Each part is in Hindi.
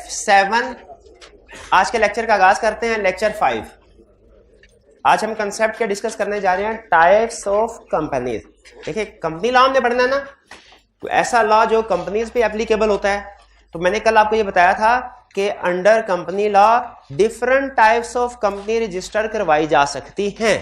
7 आज के लेक्चर का आगाज करते हैं। लेक्चर 5 आज हम कंसेप्ट क्या डिस्कस करने जा रहे हैं, टाइप्स ऑफ कंपनीज। देखिए कंपनी लॉ हमने पढ़ना है ना, तो ऐसा लॉ जो कंपनीज पे एप्लीकेबल होता है। तो मैंने कल आपको ये बताया था कि under company law different types of company register करवाई जा सकती हैं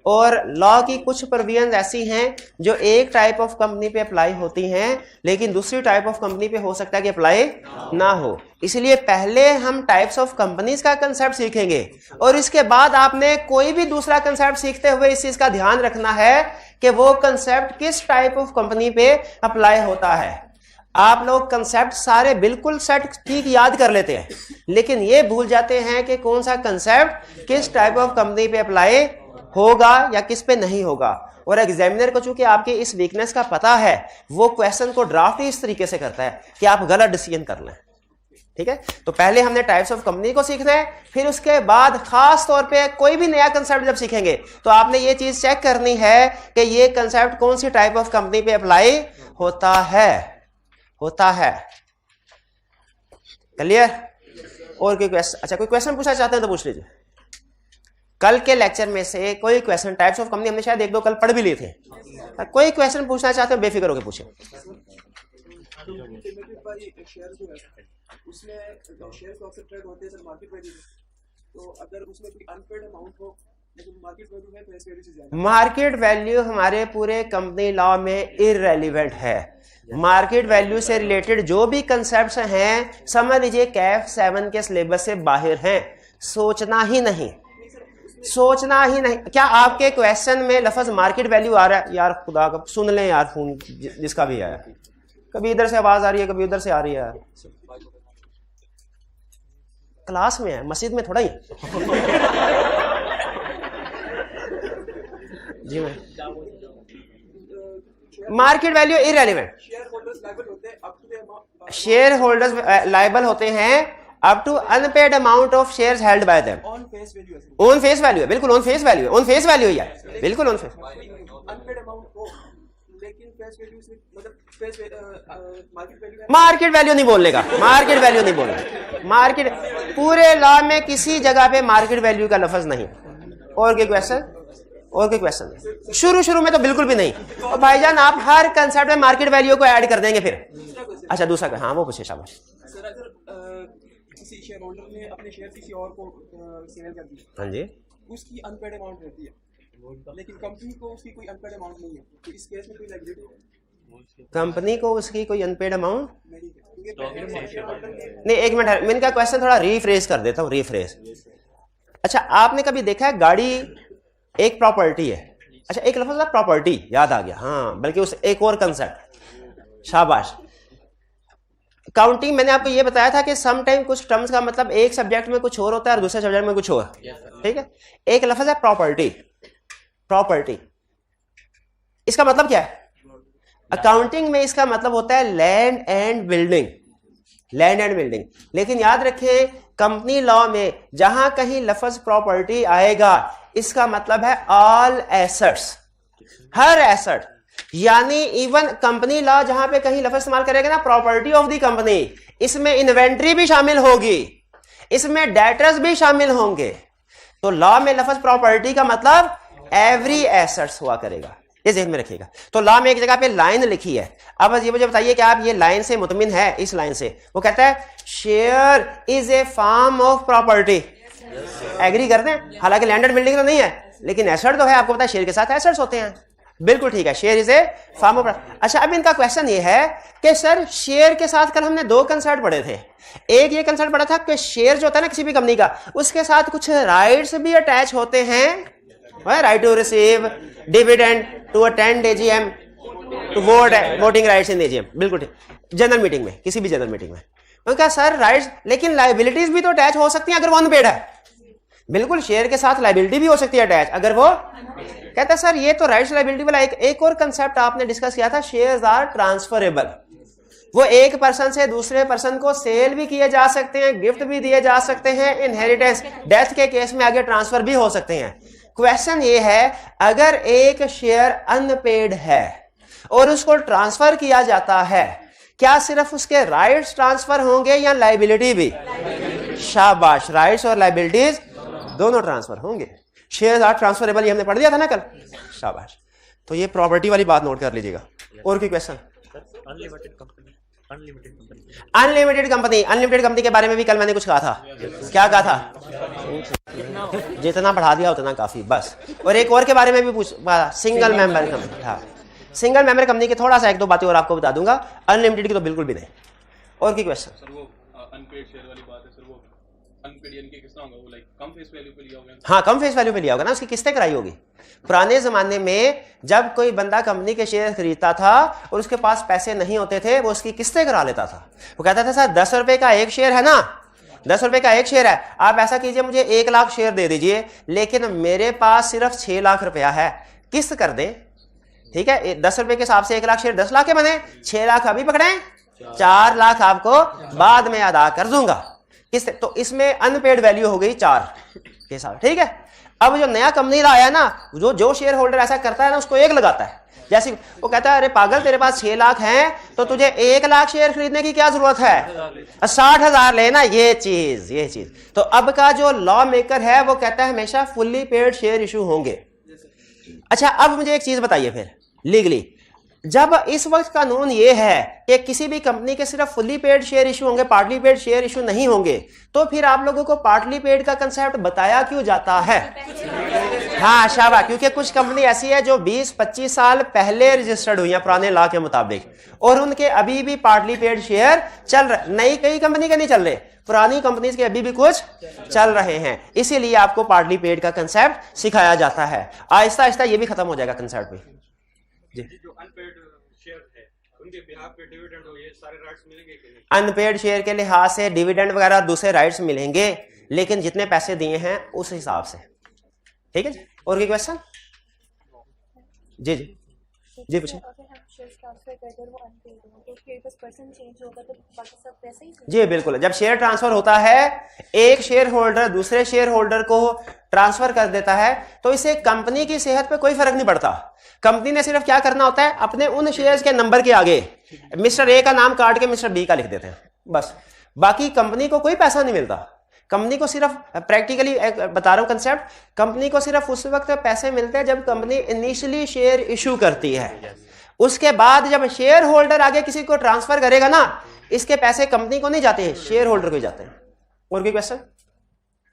और लॉ की कुछ प्रोविजंस ऐसी हैं जो एक टाइप ऑफ कंपनी पे अप्लाई होती हैं लेकिन दूसरी टाइप ऑफ कंपनी पे हो सकता है कि अप्लाई ना हो। इसलिए पहले हम टाइप्स ऑफ कंपनीज का कंसेप्ट सीखेंगे और इसके बाद आपने कोई भी दूसरा कंसेप्ट सीखते हुए इस चीज का ध्यान रखना है कि वो कंसेप्ट किस टाइप ऑफ कंपनी पे अप्लाई होता है। आप लोग कंसेप्ट सारे बिल्कुल सेट ठीक याद कर लेते हैं लेकिन ये भूल जाते हैं कि कौन सा कंसेप्ट किस टाइप ऑफ कंपनी पे अप्लाई होगा या किस पे नहीं होगा। और एग्जामिनर को चूंकि आपके इस वीकनेस का पता है, वो क्वेश्चन को ड्राफ्ट ही इस तरीके से करता है कि आप गलत डिसीजन कर लें। ठीक है, तो पहले हमने टाइप्स ऑफ कंपनी को सीखना है, फिर उसके बाद खास तौर पे कोई भी नया कंसेप्ट जब सीखेंगे तो आपने ये चीज चेक करनी है कि ये कंसेप्ट कौन सी टाइप ऑफ कंपनी पे अप्लाई होता है। क्लियर? और कोई क्वेश्चन? अच्छा, कोई क्वेश्चन पूछना चाहते हैं तो पूछ लीजिए। कल के लेक्चर में से कोई क्वेश्चन, टाइप्स ऑफ कंपनी हमने शायद एक दो कल पढ़ भी लिए थे, कोई क्वेश्चन पूछना चाहते हो बेफिक्र होकर पूछे। मार्केट वैल्यू हमारे पूरे कंपनी लॉ में इररेलेवेंट है। मार्केट वैल्यू से रिलेटेड जो भी कंसेप्ट्स हैं समझ लीजिए कैफ 7 के सिलेबस से बाहर हैं, सोचना ही नहीं। क्या आपके क्वेश्चन में लफ्ज मार्केट वैल्यू आ रहा है? यार खुदा का सुन लें यार, फोन जिसका भी आया, कभी इधर से आवाज आ रही है कभी उधर से आ रही है। क्लास में है, मस्जिद में थोड़ा ही जी मैं market value irrelevant. Shareholders liable होते हैं up to unpaid amount of shares held by them. On face value है, बिल्कुल ऑन फेस वैल्यू है, ऑन फेस वैल्यू ही है, बिल्कुल ऑन फेस। मार्केट वैल्यू नहीं बोलने का, मार्केट वैल्यू नहीं बोलना। मार्केट पूरे लॉ में किसी जगह पे मार्केट वैल्यू का लफ्ज नहीं। और कोई क्वेश्चन? और कोई क्वेश्चन? शुरू में तो बिल्कुल भी नहीं। और भाईजान आप हर कंसेप्ट में मार्केट वैल्यू को ऐड कर देंगे फिर। अच्छा दूसरा, हाँ वो पूछे शाबाश। किसी शेयर होल्डर ने अपने शेयर किसी और को सेल कर दी, हाँ जी, उसकी अनपेड अमाउंट रहती है लेकिन कंपनी को उसकी कोई अनपेड अमाउंट नहीं है, तो इस केस में कोई लायबिलिटी है? कंपनी को उसकी कोई अनपेड अमाउंट नहीं। एक मिनट, मैं इनका क्वेश्चन थोड़ा रीफ्रेज कर देता हूँ, रीफ्रेज। अच्छा, आपने कभी देखा है गाड़ी एक प्रॉपर्टी है? अच्छा, एक लफ्ज था प्रॉपर्टी, याद आ गया, हाँ, बल्कि उस एक और कंसेप्ट, शाबाश। काउंटिंग मैंने आपको ये बताया था कि सम टाइम कुछ टर्म्स का मतलब एक सब्जेक्ट में कुछ और होता है और दूसरे सब्जेक्ट में कुछ और। ठीक है, एक लफ्ज है प्रॉपर्टी। इसका मतलब क्या है? अकाउंटिंग में इसका मतलब होता है लैंड एंड बिल्डिंग। लेकिन याद रखें कंपनी लॉ में जहां कहीं लफ्ज प्रॉपर्टी आएगा इसका मतलब है ऑल एसेट्स, हर एसेट। यानी इवन कंपनी लॉ जहां पे कहीं लफ्ज इस्तेमाल करेगा ना प्रॉपर्टी ऑफ द कंपनी, इसमें इन्वेंट्री भी शामिल होगी, इसमें डेटर्स भी शामिल होंगे। तो लॉ में लफ्ज प्रॉपर्टी का मतलब एवरी एसेट्स हुआ करेगा, ये ध्यान में रखिएगा। तो लॉ में एक जगह पे लाइन लिखी है। अब ये मुझे बताइए कि आप ये लाइन से मुतमिन है? इस लाइन से वो कहता है share is a form of property. Agree करते हैं? हालांकि लैंड एंड बिल्डिंग तो नहीं है लेकिन एसेट तो है। आपको पता है शेयर के साथ एसेट्स होते हैं, बिल्कुल ठीक है, share is a form of. अच्छा, अब इनका क्वेश्चन ये है कि सर शेयर के साथ कल हमने दो कंसेप्ट पढ़े थे। एक ये कंसेप्ट पढ़ा था कि शेयर जो होता है ना किसी भी कंपनी का, उसके साथ कुछ राइट्स भी अटैच होते हैं, right to receive dividend, to attend AGM, to vote, voting rights in AGM, बिल्कुल ठीक, जनरल मीटिंग में, किसी भी जनरल मीटिंग में। उनका सर राइट्स, लेकिन लायबिलिटीज भी तो अटैच हो सकती हैं अगर वो अनपेड है। बिल्कुल, शेयर के साथ लायबिलिटी भी हो सकती है अटैच अगर वो। कहता है सर ये तो राइट्स लायबिलिटी वाला एक और कंसेप्ट आपने डिस्कस किया था, शेयर्स आर ट्रांसफरेबल। वो एक पर्सन से दूसरे पर्सन को सेल भी किए जा सकते हैं, गिफ्ट भी दिए जा सकते हैं, इनहेरिटेंस, डेथ के केस में आगे ट्रांसफर भी हो सकते हैं। क्वेश्चन ये है अगर एक शेयर अनपेड है और उसको ट्रांसफर किया जाता है, क्या सिर्फ उसके राइट्स ट्रांसफर होंगे या लाइबिलिटी भी? शाबाश, राइट्स और लाइबिलिटीज दोनों ट्रांसफर होंगे। शेयर्स आर ट्रांसफरेबल, ये हमने पढ़ दिया था ना कल। शाबाश, तो ये प्रॉपर्टी वाली बात नोट कर लीजिएगा। और कोई क्वेश्चन? अनलिमिटेड कंपनी के बारे में भी कल मैंने कुछ कहा था। क्या कहा था? जितना बढ़ा दिया उतना काफी, बस। और एक और के बारे में भी पूछ, सिंगल मेंबर कंपनी। हाँ, सिंगल मेंबर कंपनी के थोड़ा सा एक दो बातें और आपको बता दूंगा, अनलिमिटेड की तो बिल्कुल भी नहीं। और की क्वेश्चन? सर वो अनपेड शेयर वाली बात है सर, वो अनपेड यानी कि किस तरह होगा, वो लाइक कम फेस वैल्यू पे लिया होगा? हाँ, कम फेस वैल्यू पे लिया होगा ना, उसकी किस्तें कराई होगी। पुराने जमाने में जब कोई बंदा कंपनी के शेयर खरीदता था और उसके पास पैसे नहीं होते थे, वो उसकी किस्तें करा लेता था। वो कहता था सर 10 रुपए का एक शेयर है ना, 10 रुपए का एक शेयर है, आप ऐसा कीजिए मुझे 1 लाख शेयर दे दीजिए, लेकिन मेरे पास सिर्फ 6 लाख रुपया है, किस्त कर दे। ठीक है, 10 रुपए के हिसाब से 1 लाख शेयर 10 लाख के बने, 6 लाख अभी पकड़े, 4 लाख आपको बाद में अदा कर दूंगा किस्त। तो इसमें अनपेड वैल्यू हो गई 4 के साथ। ठीक है, अब जो नया कंपनी लाया ना, जो शेयर होल्डर ऐसा करता है ना, उसको 1 लगाता है। जैसे वो कहता है अरे पागल, तेरे पास 6 लाख हैं तो तुझे 1 लाख शेयर खरीदने की क्या जरूरत है, 60,000 लेना। ये चीज तो अब का जो लॉ मेकर है वो कहता है हमेशा फुल्ली पेड शेयर इशू होंगे। अच्छा, अब मुझे एक चीज बताइए फिर लीगली, जब इस वक्त कानून ये है कि किसी भी कंपनी के सिर्फ फुल्ली पेड शेयर इशू होंगे, पार्टली पेड शेयर इशू नहीं होंगे, तो फिर आप लोगों को पार्टली पेड का कंसेप्ट बताया क्यों जाता है? हाँ शाबाश, क्योंकि कुछ कंपनी ऐसी है जो 20-25 साल पहले रजिस्टर्ड हुई है पुराने लॉ के मुताबिक, और उनके अभी भी पार्टली पेड शेयर चल रहे। नई कई कंपनी के नहीं चल रहे, पुरानी कंपनीज के अभी भी कुछ चल रहे हैं, इसीलिए आपको पार्टली पेड का कंसेप्ट सिखाया जाता है। आहिस्ता आहिस्ता ये भी खत्म हो जाएगा कंसेप्ट भी। जो अनपेड शेयर है उनके बिहाफ पे डिविडेंड हो, ये सारे राइट्स मिलेंगे कि नहीं? अनपेड शेयर के लिहाज से डिविडेंड वगैरह दूसरे राइट्स मिलेंगे, लेकिन जितने पैसे दिए हैं उस हिसाब से। ठीक है जी, और कोई क्वेश्चन? जी जी जी पूछिए। जी बिल्कुल, जब शेयर ट्रांसफर होता है, एक शेयर होल्डर दूसरे शेयर होल्डर को ट्रांसफर कर देता है, तो इससे कंपनी की सेहत पे कोई फर्क नहीं पड़ता। कंपनी ने सिर्फ क्या करना होता है, अपने उन शेयर्स के नंबर के आगे मिस्टर ए का नाम काट के मिस्टर बी का लिख देते हैं, बस। बाकी कंपनी को कोई पैसा नहीं मिलता। कंपनी को सिर्फ, प्रैक्टिकली बता रहा हूं कंसेप्ट, कंपनी को सिर्फ उस वक्त पैसे मिलते हैं जब कंपनी इनिशियली शेयर इशू करती है। उसके बाद जब शेयर होल्डर आगे किसी को ट्रांसफर करेगा ना, इसके पैसे कंपनी को नहीं जाते हैं, शेयर होल्डर को ही जाते हैं। और कोई क्वेश्चन?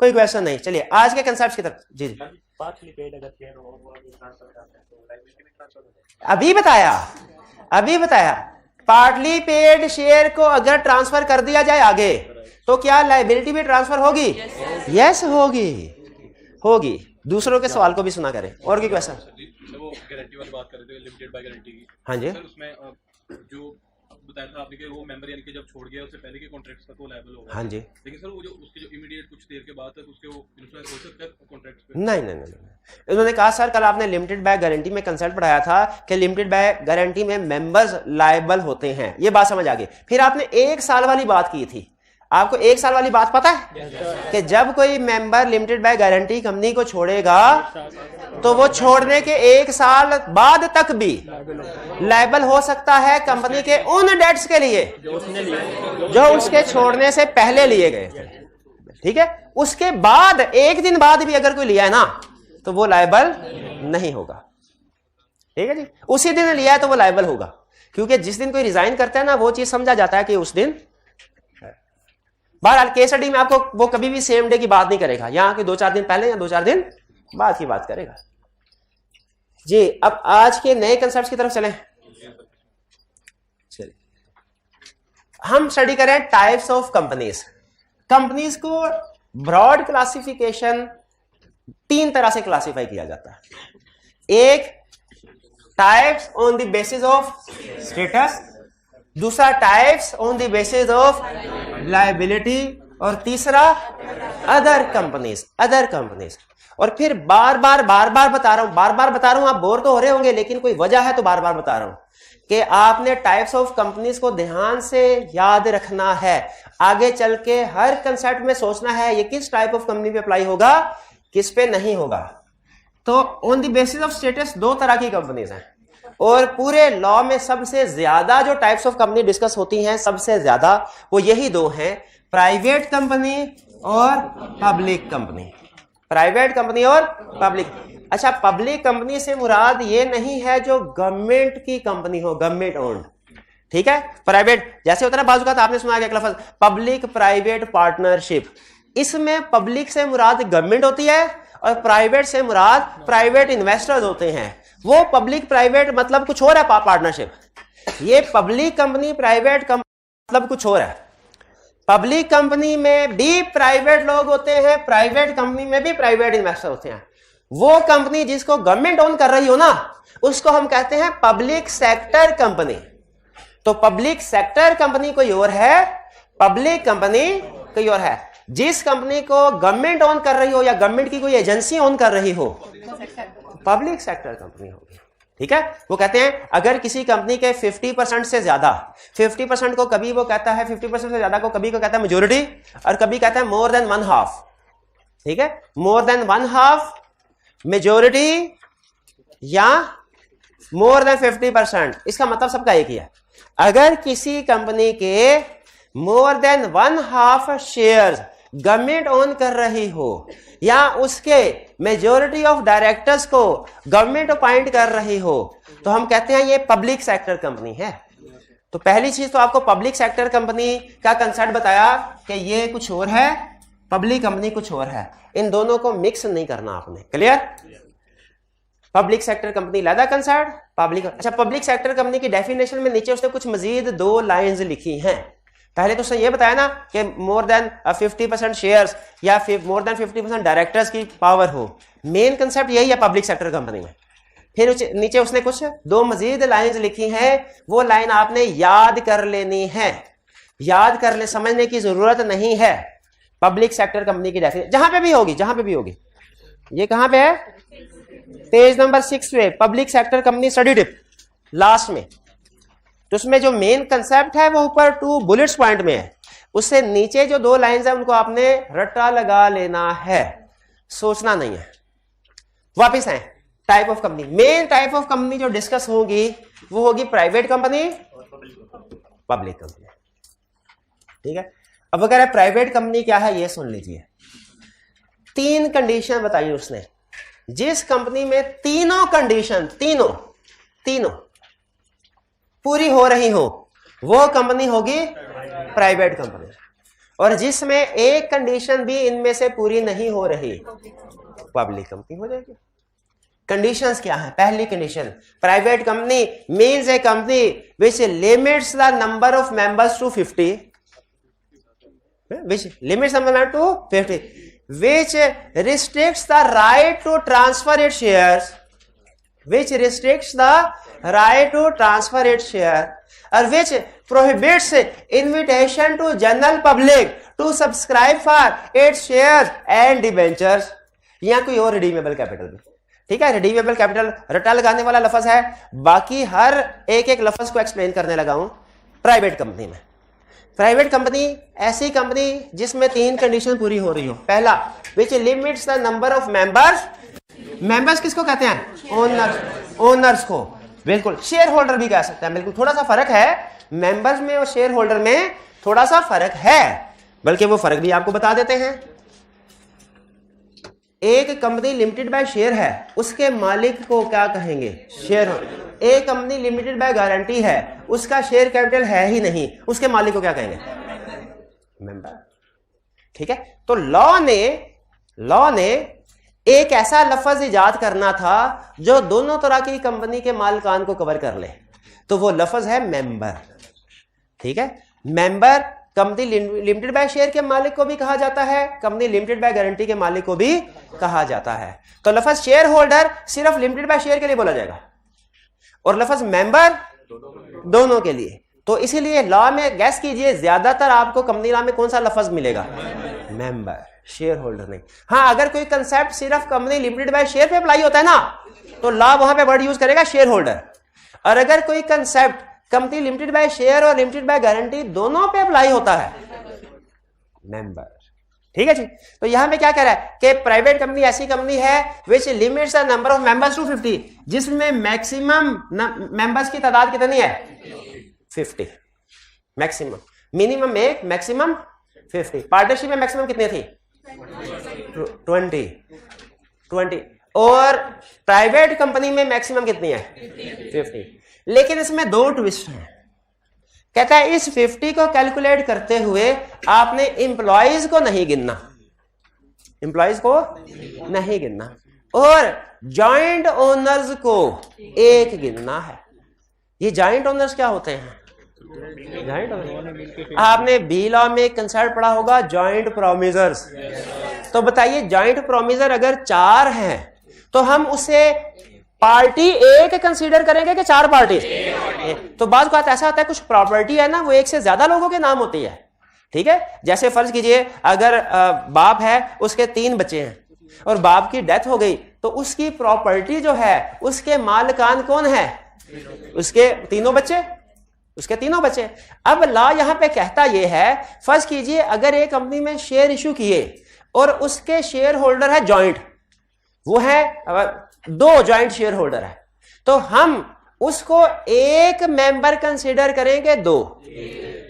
कोई क्वेश्चन नहीं, चलिए आज के कंसेप्ट की तरफ। जी जी अभी बताया पार्टली पेड शेयर को अगर ट्रांसफर कर दिया जाए आगे, तो क्या लायबिलिटी भी ट्रांसफर होगी? यस होगी। दूसरों के सवाल को भी सुना करें। और कोई क्वेश्चन? वो गारंटी वाली बात कर रहे थे, लिमिटेड बाय गारंटी की। हाँ जी, सर उसमें जो बताया था आपने कि वो मेंबर यानी कि जब छोड़ गया उससे पहले के कॉन्ट्रैक्ट्स का तो लायबल होगा। हाँ जी, लेकिन सर वो जो उसके जो इमीडिएट कुछ देर के बाद तक उसके वो इन्फ्लुएंस हो सकता है कॉन्ट्रैक्ट्स पे? नहीं। उन्होंने कहा सर कल आपने लिमिटेड बाय गारंटी में कंसेप्ट पढ़ाया था कि लिमिटेड बाय गारंटी में मेंबर्स लायबल होते हैं, ये बात समझ आ गई। फिर आपने 1 साल वाली बात की थी, आपको 1 साल वाली बात पता है कि जब कोई member limited by guarantee company को छोड़ेगा तो वो छोड़ने के 1 साल बाद तक भी लायबल हो सकता है कंपनी के उन डेट्स के लिए जो उसके छोड़ने से पहले लिए गए थे। ठीक है, उसके बाद 1 दिन बाद भी अगर कोई लिया है ना, तो वो लायबल नहीं होगा। ठीक है जी, उसी दिन लिया है तो वो लायबल होगा, क्योंकि जिस दिन कोई रिजाइन करता है ना, वो चीज समझा जाता है कि उस दिन। बहरहाल केस स्टडी में आपको वो कभी भी सेम डे की बात नहीं करेगा, यहां के 2-4 दिन पहले या 2-4 दिन बाद की बात करेगा। जी, अब आज के नए कंसेप्ट की तरफ चलें। चलिए हम स्टडी करें टाइप्स ऑफ कंपनीज। कंपनीज को ब्रॉड क्लासिफिकेशन 3 तरह से क्लासिफाई किया जाता है। एक, types on the basis of status, दूसरा types on the basis of liability, और तीसरा अदर कंपनीज। और फिर बार बार बता रहा हूं, आप बोर तो हो रहे होंगे, लेकिन कोई वजह है तो बार बार बता रहा हूं कि आपने टाइप्स ऑफ कंपनीज को ध्यान से याद रखना है। आगे चल के हर कंसेप्ट में सोचना है ये किस टाइप ऑफ कंपनी पे अप्लाई होगा, किस पे नहीं होगा। तो on the basis of status 2 तरह की कंपनीज हैं। और पूरे लॉ में सबसे ज्यादा जो टाइप्स ऑफ कंपनी डिस्कस होती हैं सबसे ज्यादा वो यही दो हैं, प्राइवेट कंपनी और पब्लिक कंपनी। प्राइवेट कंपनी और पब्लिक। अच्छा, पब्लिक कंपनी से मुराद ये नहीं है जो गवर्नमेंट की कंपनी हो, गवर्नमेंट ओन्ड, ठीक है। प्राइवेट जैसे होता है ना, बाजू का आपने सुना एक लफ्ज पब्लिक प्राइवेट पार्टनरशिप, इसमें पब्लिक से मुराद गवर्नमेंट होती है और प्राइवेट से मुराद प्राइवेट इन्वेस्टर्स होते हैं। वो पब्लिक प्राइवेट मतलब कुछ और है पार्टनरशिप, ये पब्लिक कंपनी प्राइवेट मतलब कुछ और है। पब्लिक कंपनी में भी प्राइवेट लोग होते हैं, प्राइवेट कंपनी में भी प्राइवेट इन्वेस्टर होते हैं। वो कंपनी जिसको गवर्नमेंट ओन कर रही हो ना, उसको हम कहते हैं पब्लिक सेक्टर कंपनी। तो पब्लिक सेक्टर कंपनी कोई और है, पब्लिक कंपनी कोई और है। जिस कंपनी को गवर्नमेंट ओन कर रही हो या गवर्नमेंट की कोई एजेंसी ओन कर रही हो, पब्लिक सेक्टर कंपनी होगी, ठीक है। वो कहते हैं अगर किसी कंपनी के 50% से ज्यादा, 50% को कभी वो कहता है 50% से ज्यादा को कभी को कहता है मेजोरिटी, और कभी कहता है मोर देन 1/2, ठीक है। मोर देन 1/2 मेजोरिटी या मोर देन 50%, इसका मतलब सबका एक ही है। अगर किसी कंपनी के more than 1/2 shares government own कर रही हो या उसके मेजोरिटी ऑफ डायरेक्टर्स को गवर्नमेंट अपॉइंट कर रही हो, तो हम कहते हैं ये पब्लिक सेक्टर कंपनी है। तो पहली चीज तो आपको पब्लिक सेक्टर कंपनी का कंसेप्ट बताया कि ये कुछ और है, पब्लिक कंपनी कुछ और है, इन दोनों को मिक्स नहीं करना आपने, क्लियर। पब्लिक सेक्टर कंपनी अलग कंसेप्ट, पब्लिक। अच्छा, पब्लिक सेक्टर कंपनी की डेफिनेशन में नीचे उसने कुछ मजीद 2 लाइंस लिखी हैं। पहले तो उसने ये बताया ना कि मोर देन 50% शेयर्स या मोर देन 50% डायरेक्टर्स की पावर हो, मेन कंसेप्ट यही है पब्लिक सेक्टर कंपनी में। फिर नीचे उसने कुछ 2 मजीद लाइंस लिखी हैं, वो लाइन आपने याद कर लेनी है, याद कर ले, समझने की जरूरत नहीं है। पब्लिक सेक्टर कंपनी की डेफिनेशन जहां पे भी होगी, जहां पे भी होगी, ये कहां पे है, पेज नंबर 6 पे, public sector company study tip last में। तो उसमें जो मेन कंसेप्ट है वो ऊपर 2 बुलेट्स पॉइंट में है, उससे नीचे जो 2 लाइंस है उनको आपने रट्टा लगा लेना है, सोचना नहीं है। वापिस आए, type of company. Main type of company जो डिस्कस होगी वो होगी प्राइवेट कंपनी, पब्लिक कंपनी, ठीक है। अब अगर प्राइवेट कंपनी क्या है ये सुन लीजिए। 3 कंडीशन बताई उसने, जिस कंपनी में तीनों कंडीशन तीनों पूरी हो रही हो वो कंपनी होगी प्राइवेट कंपनी, और जिसमें एक कंडीशन भी इनमें से पूरी नहीं हो रही पब्लिक कंपनी हो जाएगी। कंडीशंस क्या है? पहली condition, private company means a company which limits the number of members to 50, which limits the number to 50, which restricts the right to transfer its shares, which restricts the right to transfer its share, or which prohibits invitation to general public to subscribe for its shares and debentures। यहाँ कोई और रिडीमेबल कैपिटल भी, ठीक है। रिडीमेबल कैपिटल रटा लगाने वाला लफ्ज है, बाकी हर एक लफ्ज को एक्सप्लेन करने लगा हूं प्राइवेट कंपनी में। प्राइवेट कंपनी ऐसी कंपनी जिसमें 3 कंडीशन पूरी हो रही हो। पहला, विच limits the number of members. Members किसको कहते हैं? ओनर्स को, बिल्कुल। शेयर होल्डर भी कह सकते हैं, बिल्कुल। थोड़ा सा फर्क है मेंबर्स में और शेयर होल्डर में, थोड़ा सा फर्क है, बल्कि वो फर्क भी आपको बता देते हैं। एक कंपनी लिमिटेड बाय शेयर है, उसके मालिक को क्या कहेंगे? Share holder. एक कंपनी लिमिटेड बाय गारंटी है, उसका शेयर कैपिटल है ही नहीं, उसके मालिक को क्या कहेंगे? मेंबर, ठीक है। तो लॉ ने एक ऐसा लफ्ज इजाद करना था जो दोनों तरह की कंपनी के मालिकान को कवर कर ले, तो वो लफ्ज है मेंबर, ठीक है। Member company limited by share के मालिक को भी कहा जाता है, कंपनी लिमिटेड बाय गारंटी के मालिक को भी कहा जाता है। तो लफ्ज शेयर होल्डर सिर्फ लिमिटेड बाय शेयर के लिए बोला जाएगा और लफ्ज मेंबर दोनों के लिए। तो इसीलिए लॉ में गैस कीजिए, ज्यादातर आपको कंपनी लॉ में कौन सा लफ्ज मिलेगा? मेंबर, शेयर होल्डर नहीं। हाँ, अगर कोई कंसेप्ट सिर्फ कंपनी लिमिटेड बाय शेयर पे अप्लाई होता है ना, तो लॉ वहां पे वर्ड यूज करेगा शेयर होल्डर। और अगर कोई concept company limited by share और लिमिटेड बाय गारंटी दोनों पे अप्लाई होता है, मेंबर, ठीक है जी। तो यहां पे क्या कह रहा है कि प्राइवेट कंपनी ऐसी कंपनी है which limits the number of members to 50, जिसमें मैक्सिमम मेंबर्स की तादाद कितनी है 50, मैक्सिमम, मिनिमम 1 मैक्सिमम 50। पार्टनरशिप में मैक्सिमम कितनी थी 20, और प्राइवेट कंपनी में मैक्सिमम कितनी है 50। लेकिन इसमें 2 ट्विस्ट हैं। कहता है इस 50 को कैलकुलेट करते हुए आपने इंप्लॉइज को नहीं गिनना, इंप्लॉइज को नहीं गिनना, और जॉइंट ओनर्स को 1 गिनना है। ये जॉइंट ओनर्स क्या होते हैं? जॉइंट ओनर्स आपने बी लॉ में कंसेप्ट पढ़ा होगा, जॉइंट प्रोमिसर्स। तो बताइए जॉइंट प्रोमिसर अगर 4 हैं तो हम उसे पार्टी एक कंसीडर करेंगे कि 4 पार्टी? तो बात बात ऐसा होता है, कुछ प्रॉपर्टी है ना वो एक से ज्यादा लोगों के नाम होती है, ठीक है। जैसे फर्ज कीजिए अगर बाप है, उसके 3 बच्चे हैं और बाप की डेथ हो गई, तो उसकी प्रॉपर्टी जो है उसके मालिकान कौन है? उसके तीनों बच्चे, उसके तीनों बच्चे। अब लॉ यहां पे कहता यह है, फर्ज कीजिए अगर एक कंपनी में शेयर इशू किए और उसके शेयर होल्डर है जॉइंट, वो है 2 जॉइंट शेयर होल्डर है, तो हम उसको 1 मेंबर कंसीडर करेंगे 2।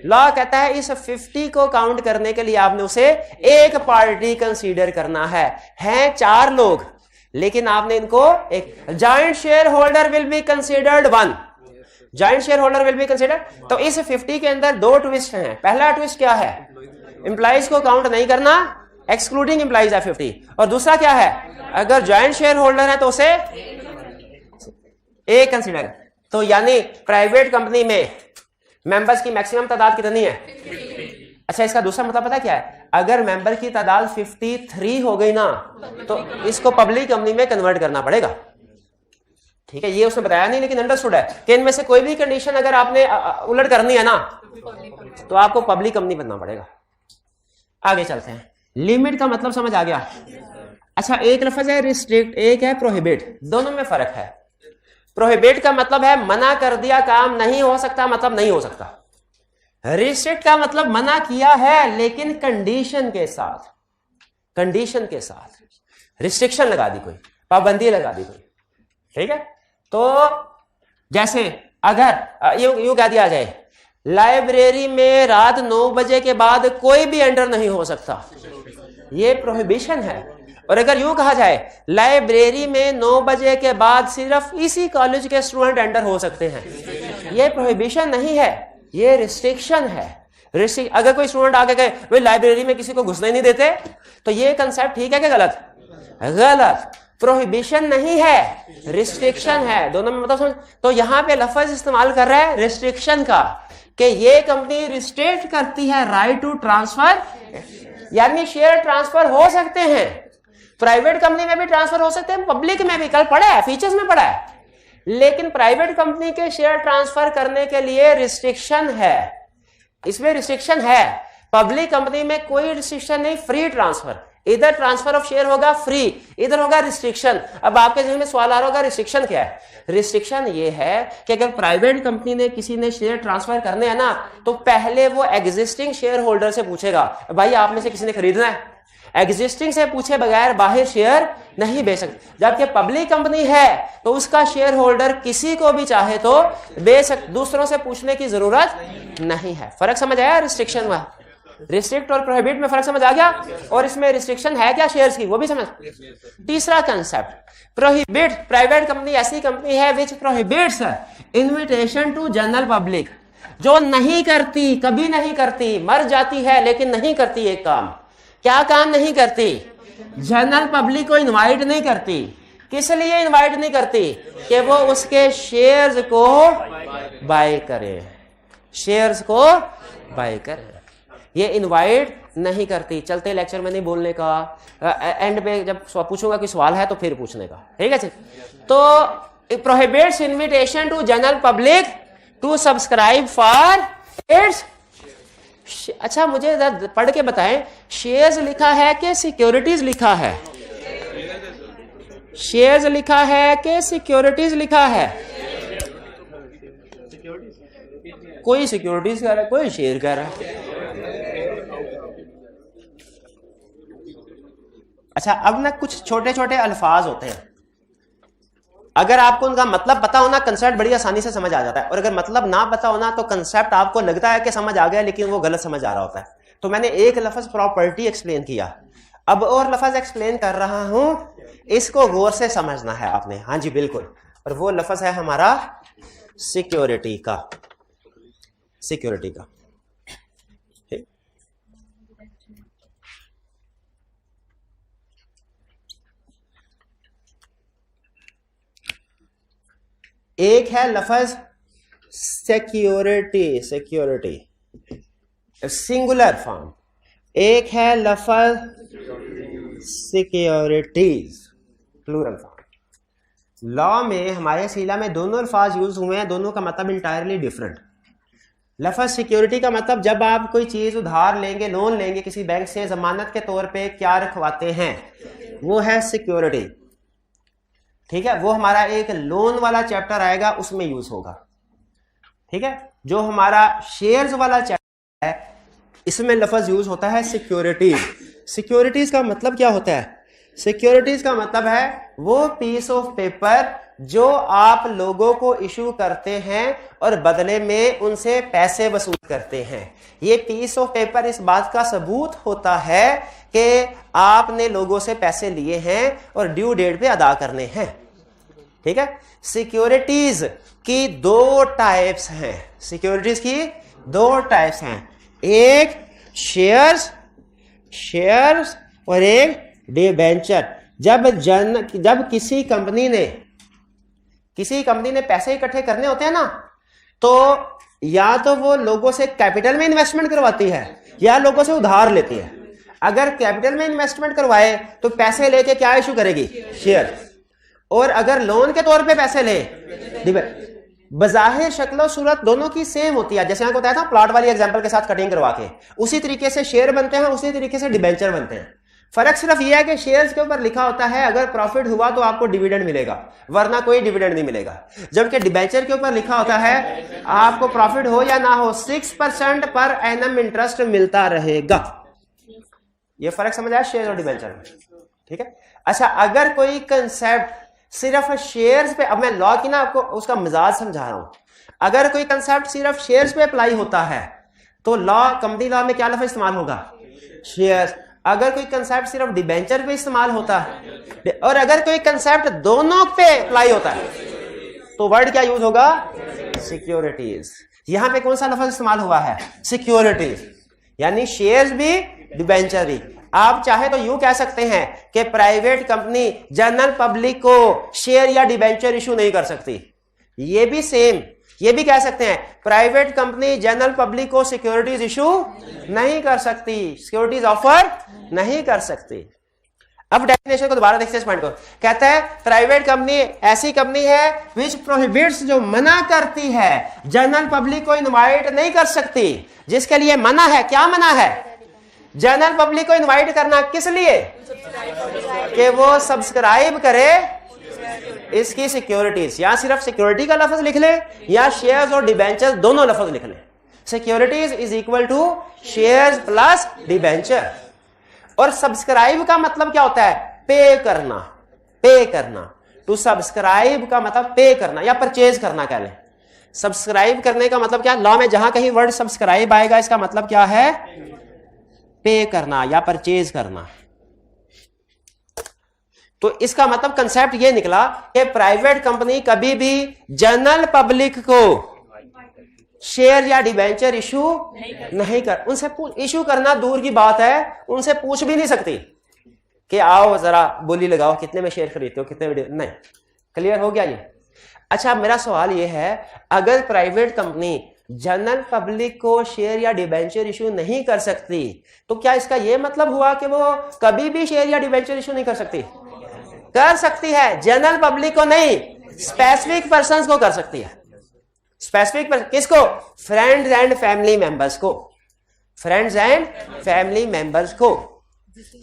लॉ कहता है इस 50 को काउंट करने के लिए आपने उसे 1 पार्टी कंसीडर करना है 4 लोग, लेकिन आपने इनको एक joint share holder will be considered 1, joint share holder will be considered. तो इस 50 के अंदर 2 ट्विस्ट हैं। पहला ट्विस्ट क्या है? इंप्लॉइज को काउंट नहीं करना, एक्सक्लूडिंग इंप्लॉइज है 50। और दूसरा क्या है? अगर जॉइंट शेयर होल्डर है तो उसे 1 कंसीडर। तो यानी प्राइवेट कंपनी में मेंबर्स की मैक्सिमम तादाद कितनी है? अच्छा, इसका दूसरा मतलब पता क्या है? अगर मेंबर की तादाद 53 हो गई ना, तो इसको पब्लिक कंपनी में कन्वर्ट करना पड़ेगा, ठीक है। ये उसने बताया नहीं, लेकिन अंडरस्टूड है कि इनमें से कोई भी कंडीशन अगर आपने उलट करनी है ना, तो आपको पब्लिक कंपनी बनना पड़ेगा। आगे चलते हैं। लिमिट का मतलब समझ आ गया? अच्छा, एक लफ्ज है रिस्ट्रिक्ट, एक है प्रोहिबिट, दोनों में फर्क है। प्रोहिबिट का मतलब है मना कर दिया, काम नहीं हो सकता, मतलब नहीं हो सकता। रिस्ट्रिक्ट का मतलब मना किया है लेकिन कंडीशन के साथ, कंडीशन के साथ रिस्ट्रिक्शन लगा दी, कोई पाबंदी लगा दी कोई, ठीक है। तो जैसे अगर यूं कह दिया जाए लाइब्रेरी में रात 9 बजे के बाद कोई भी एंटर नहीं हो सकता, ये प्रोहिबिशन है। और अगर यूं कहा जाए लाइब्रेरी में 9 बजे के बाद सिर्फ इसी कॉलेज के स्टूडेंट एंटर हो सकते हैं, ये प्रोहिबिशन नहीं है, ये रिस्ट्रिक्शन है। अगर कोई स्टूडेंट आके कहे भाई लाइब्रेरी में किसी को घुसने नहीं देते, तो ये कंसेप्ट ठीक है कि गलत? गलत। प्रोहिबिशन नहीं है, रिस्ट्रिक्शन है, दोनों में मतलब समझ। तो यहां पे लफ्ज इस्तेमाल कर रहा है रिस्ट्रिक्शन का, कि ये कंपनी रिस्ट्रिक्ट करती है राइट टू ट्रांसफर, यानी शेयर ट्रांसफर हो सकते हैं, प्राइवेट कंपनी में भी ट्रांसफर हो सकते हैं, पब्लिक में भी, कल पढ़ा है, फीचर्स में पढ़ा है। लेकिन प्राइवेट कंपनी के शेयर ट्रांसफर करने के लिए रिस्ट्रिक्शन है, इसमें रिस्ट्रिक्शन है। पब्लिक कंपनी में कोई रिस्ट्रिक्शन नहीं, फ्री ट्रांसफर, इधर ट्रांसफर ऑफ शेयर होगा फ्री, इधर होगा रिस्ट्रिक्शन। अब आपके जहन में सवाल आ रहा होगा रिस्ट्रिक्शन क्या है? रिस्ट्रिक्शन ये है कि अगर प्राइवेट कंपनी ने किसी ने शेयर ट्रांसफर करने हैं ना, तो पहले वो एग्जिस्टिंग शेयर होल्डर से पूछेगा भाई आप में से किसी ने खरीदना है, एग्जिस्टिंग से पूछे बगैर बाहर शेयर नहीं बेच सकते। जबकि पब्लिक कंपनी है तो उसका शेयर होल्डर किसी को भी चाहे तो बेच सकते, दूसरों से पूछने की जरूरत नहीं है। फर्क समझ आया? रिस्ट्रिक्शन में, रिस्ट्रिक्ट और प्रोहिबिट में फर्क समझ आ गया? और इसमें रिस्ट्रिक्शन है क्या शेयर्स की, वो भी समझ। तीसरा कंसेप्ट प्रोहिबिट, प्राइवेट कंपनी ऐसी कंपनी है which prohibits invitation to general public, जो नहीं करती, कभी नहीं करती, मर जाती है लेकिन नहीं करती एक काम। क्या काम नहीं करती? जनरल पब्लिक को इनवाइट नहीं करती। किस लिए इनवाइट नहीं करती? कि वो उसके शेयर्स को बाय करे, शेयर्स को बाय करे, ये इनवाइट नहीं करती। चलते लेक्चर में नहीं बोलने का, एंड पे जब पूछूंगा कोई सवाल है तो फिर पूछने का, ठीक है। तो prohibits invitation to general public to subscribe for its. अच्छा, मुझे पढ़ के बताएं, शेयर्स लिखा है कि सिक्योरिटीज लिखा है? शेयर्स लिखा है कि सिक्योरिटीज लिखा है? कोई सिक्योरिटीज कह रहा है, कोई शेयर कह रहा है। अच्छा, अब ना कुछ छोटे छोटे अल्फाज होते हैं, अगर आपको उनका मतलब पता होना कंसेप्ट बड़ी आसानी से समझ आ जाता है, और अगर मतलब ना पता होना तो कंसेप्ट आपको लगता है कि समझ आ गया लेकिन वो गलत समझ आ रहा होता है। तो मैंने एक लफ्ज प्रॉपर्टी एक्सप्लेन किया, अब और लफ्ज एक्सप्लेन कर रहा हूं, इसको गौर से समझना है आपने। हाँ जी बिल्कुल, और वो लफ्ज है हमारा सिक्योरिटी का। सिक्योरिटी का एक है लफ्ज सिक्योरिटी, सिक्योरिटी सिंगुलर फॉर्म, एक है लफ्ज सिक्योरिटीज प्लूरल फॉर्म। लॉ में हमारे सीला में दोनों अल्फाज यूज हुए हैं, दोनों का मतलब इंटायरली डिफरेंट। लफ्ज सिक्योरिटी का मतलब जब आप कोई चीज उधार लेंगे, लोन लेंगे किसी बैंक से, जमानत के तौर पे क्या रखवाते हैं, वो है सिक्योरिटी। ठीक है, वो हमारा एक लोन वाला चैप्टर आएगा उसमें यूज होगा। ठीक है, जो हमारा शेयर्स वाला चैप्टर है इसमें लफ्ज यूज होता है सिक्योरिटीज। सिक्योरिटीज का मतलब क्या होता है? सिक्योरिटीज का मतलब है वो पीस ऑफ पेपर जो आप लोगों को इशू करते हैं और बदले में उनसे पैसे वसूल करते हैं। ये पीस ऑफ पेपर इस बात का सबूत होता है कि आपने लोगों से पैसे लिए हैं और ड्यू डेट पे अदा करने हैं। ठीक है, सिक्योरिटीज की दो टाइप्स हैं, सिक्योरिटीज की दो टाइप्स हैं, एक शेयर्स, शेयर्स और एक डिबेंचर। जब किसी कंपनी ने पैसे इकट्ठे करने होते हैं ना, तो या तो वो लोगों से कैपिटल में इन्वेस्टमेंट करवाती है या लोगों से उधार लेती है। अगर कैपिटल में इन्वेस्टमेंट करवाए तो पैसे लेके क्या इशू करेगी? शेयर। और अगर लोन के तौर पे पैसे ले, बज़ाहिर शक्ल सूरत दोनों की सेम होती है। जैसे आपको बताया था प्लॉट वाली एग्जांपल के साथ कटिंग करवा के, उसी तरीके से शेयर बनते हैं, उसी तरीके से डिबेंचर बनते हैं। फर्क सिर्फ यह है कि शेयर्स के ऊपर लिखा होता है अगर प्रॉफिट हुआ तो आपको डिविडेंड मिलेगा, वरना कोई डिविडेंड नहीं मिलेगा। जबकि डिबेंचर के ऊपर लिखा होता है आपको प्रॉफिट हो या ना हो 6% पर एनम इंटरेस्ट मिलता रहेगा। ये फर्क समझ आया शेयर और डिबेंचर में? ठीक है। अच्छा, अगर कोई कंसेप्ट सिर्फ शेयर्स पे, अब मैं लॉ की ना आपको उसका मिजाज समझा रहा हूं, अगर कोई कंसेप्ट सिर्फ शेयर्स पे अप्लाई होता है तो लॉ, कंपनी लॉ में क्या लफ्ज इस्तेमाल होगा? शेयर्स। अगर कोई कंसेप्ट सिर्फ डिबेंचर पे इस्तेमाल होता है और अगर कोई कंसेप्ट दोनों पे अप्लाई होता है तो वर्ड क्या यूज होगा? सिक्योरिटीज। यहां पे कौन सा लफ्ज इस्तेमाल हुआ है? सिक्योरिटीज, यानी शेयर्स भी डिबेंचर भी। आप चाहे तो यूं कह सकते हैं कि प्राइवेट कंपनी जनरल पब्लिक को शेयर या डिबेंचर इशू नहीं कर सकती। ये भी सेम, ये भी कह सकते हैं प्राइवेट कंपनी जनरल पब्लिक को सिक्योरिटीज इशू नहीं कर सकती, सिक्योरिटीज ऑफर नहीं कर सकती। अब डेफिनेशन को दोबारा देखते हैं इस पॉइंट को। कहता है प्राइवेट कंपनी ऐसी कंपनी है विच प्रोहिबिट्स, जो मना करती है, जनरल पब्लिक को इनवाइट नहीं कर सकती। जिसके लिए मना है, क्या मना है? जनरल पब्लिक को इनवाइट करना। किस लिए? कि वो सब्सक्राइब करे इसकी सिक्योरिटीज। या सिर्फ सिक्योरिटी का लफ्ज लिख ले या शेयर्स और डिबेंचर दोनों लफ्ज लिख ले। Securities is equal to shares plus debenture. और सब्सक्राइब का मतलब क्या होता है? पे करना, पे करना। टू सब्सक्राइब का मतलब पे करना या परचेज करना कह लें। सब्सक्राइब करने का मतलब क्या? लॉ में जहां कहीं वर्ड सब्सक्राइब आएगा इसका मतलब क्या है? पे करना या परचेज करना। तो इसका मतलब कंसेप्ट ये निकला कि प्राइवेट कंपनी कभी भी जनरल पब्लिक को शेयर या डिबेंचर इशू नहीं कर, उनसे इशू करना दूर की बात है, उनसे पूछ भी नहीं सकती कि आओ जरा बोली लगाओ कितने में शेयर खरीदते हो, कितने में नहीं। क्लियर हो गया ये? अच्छा, मेरा सवाल ये है, अगर प्राइवेट कंपनी जनरल पब्लिक को शेयर या डिबेंचर इशू नहीं कर सकती तो क्या इसका यह मतलब हुआ कि वो कभी भी शेयर या डिबेंचर इशू नहीं कर सकती? कर सकती है, जनरल पब्लिक को नहीं, स्पेसिफिक पर्संस को कर सकती है। स्पेसिफिक पर्सन किसको? फ्रेंड्स एंड फैमिली मेंबर्स को, फ्रेंड्स एंड फैमिली मेंबर्स को।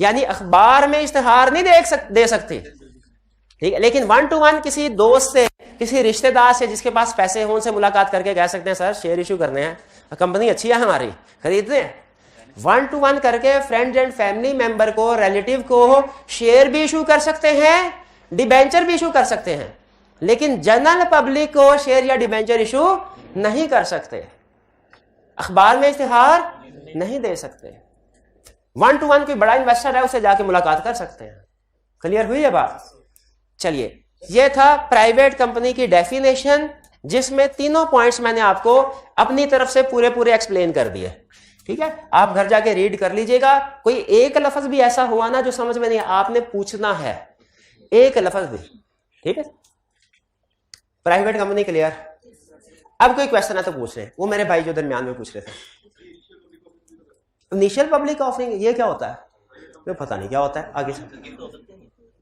यानी अखबार में इश्तिहार नहीं दे सकती, ठीक है, लेकिन 1 to 1 किसी दोस्त से, किसी रिश्तेदार से जिसके पास पैसे हो उनसे मुलाकात करके कह सकते हैं सर शेयर इशू करने हैं, कंपनी अच्छी है हमारी, खरीदते हैं। 1 to 1 करके फ्रेंड्स एंड फैमिली मेंबर को, रिलेटिव को शेयर भी इशू कर सकते हैं, डिबेंचर भी इशू कर सकते हैं, लेकिन जनरल पब्लिक को शेयर या डिबेंचर इशू नहीं कर सकते, अखबार में इश्तिहार नहीं दे सकते। 1 to 1 कोई बड़ा इन्वेस्टर है, उससे जाके मुलाकात कर सकते हैं। क्लियर हुई है बात? चलिए, यह था प्राइवेट कंपनी की डेफिनेशन, जिसमें तीनों पॉइंट्स मैंने आपको अपनी तरफ से पूरे पूरे एक्सप्लेन कर दिए। ठीक है, आप घर जाके रीड कर लीजिएगा। कोई एक लफ्ज भी ऐसा हुआ ना जो समझ में नहीं, आपने पूछना है, एक लफ्ज भी। ठीक है, प्राइवेट कंपनी क्लियर? अब कोई क्वेश्चन है तो पूछ रहे हैं, वो मेरे भाई जो दरमियान में पूछ रहे थे। इनिशियल पब्लिक ऑफरिंग ये क्या होता है? तो पता नहीं क्या होता है। आगे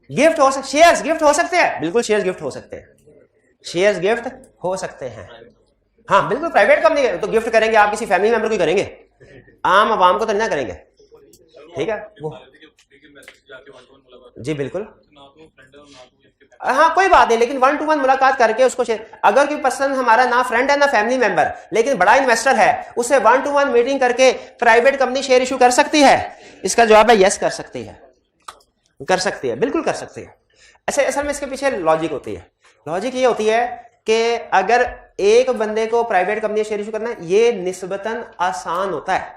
गिफ्ट हो सकते, शेयर्स गिफ्ट हो सकते हैं, बिल्कुल शेयर्स गिफ्ट हो सकते हैं, शेयर्स गिफ्ट हो सकते हैं। हाँ बिल्कुल, प्राइवेट कंपनी तो गिफ्ट करेंगे, आप किसी फैमिली मेंबर को करेंगे, आम आवाम को तो नहीं करेंगे। ठीक है वो जी बिल्कुल, हाँ कोई बात नहीं, लेकिन 1 to 1 मुलाकात करके उसको अगर कोई पर्सन हमारा ना फ्रेंड है ना फैमिली मेंबर, लेकिन बड़ा इन्वेस्टर है, उसे 1 to 1 मीटिंग करके प्राइवेट कंपनी शेयर इशू कर सकती है? इसका जवाब है यस, कर सकती है, कर सकती है, बिल्कुल कर सकती है। अच्छा, असल में इसके पीछे लॉजिक होती है। लॉजिक ये होती है कि अगर एक बंदे को प्राइवेट कंपनी शेयर इशू करना है, ये निस्बतन आसान होता है।